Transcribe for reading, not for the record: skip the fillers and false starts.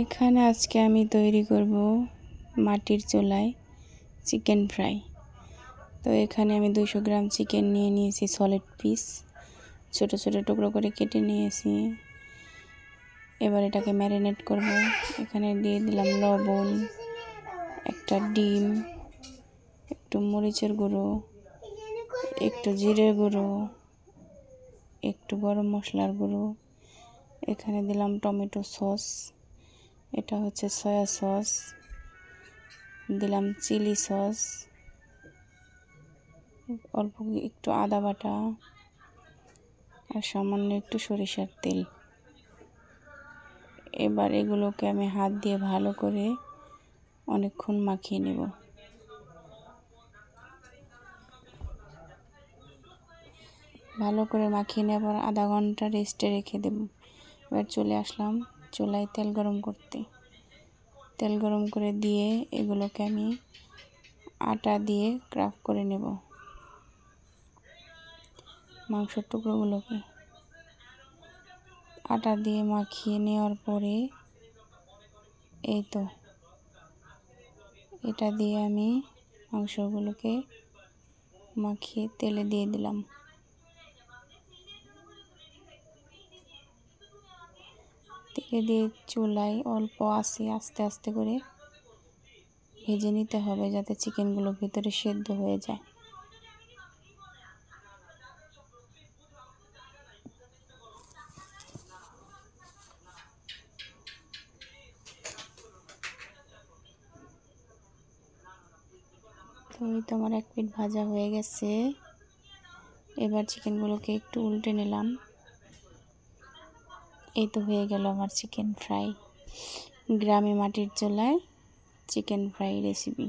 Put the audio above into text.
এখানে আজকে আমি তৈরি করব মাটির চুলায় চিকেন ফ্রাই। তো এখানে আমি 200 গ্রাম চিকেন নিয়ে নিয়েছি, সলিড পিস ছোট ছোট টুকরো করে কেটে নিয়েছি। এবার এটাকে ম্যারিনেট করব। এখানে দিয়ে দিলাম লবণ, একটা ডিম, একটু মরিচের গুঁড়ো, একটু জিরের গুঁড়ো, একটু গরম মশলার গুঁড়ো। এখানে দিলাম টমেটো সস, এটা হচ্ছে সয়া সস, দিলাম চিলি সস, অল্প একটু আদা বাটা আর সামান্য একটু সরিষার তেল। এবার এগুলোকে আমি হাত দিয়ে ভালো করে অনেকক্ষণ মাখিয়ে নেব। ভালো করে মাখিয়ে নেওয়ার পর আধা ঘন্টা রেস্টে রেখে দেব। এবার চলে আসলাম চুলায় তেল গরম করতে। তেল গরম করে দিয়ে এগুলোকে আমি আটা দিয়ে ক্রাফট করে নেব। মাংসের টুকরোগুলোকে আটা দিয়ে মাখিয়ে নেওয়ার পরে এই তো এটা দিয়ে আমি মাংসগুলোকে মাখিয়ে তেলে দিয়ে দিলাম। তেলে দিয়ে চুলায় অল্প আঁচে আস্তে আস্তে করে ভেজে নিতে হবে, যাতে চিকেনগুলো ভিতরে সেদ্ধ হয়ে যায়। তো এই তো আমার এক পিঠ ভাজা হয়ে গেছে। এবার চিকেনগুলোকে একটু উল্টে নিলাম। এই তো হয়ে গেল আমার চিকেন ফ্রাই, গ্রামে মাটির চুলায় চিকেন ফ্রাই রেসিপি।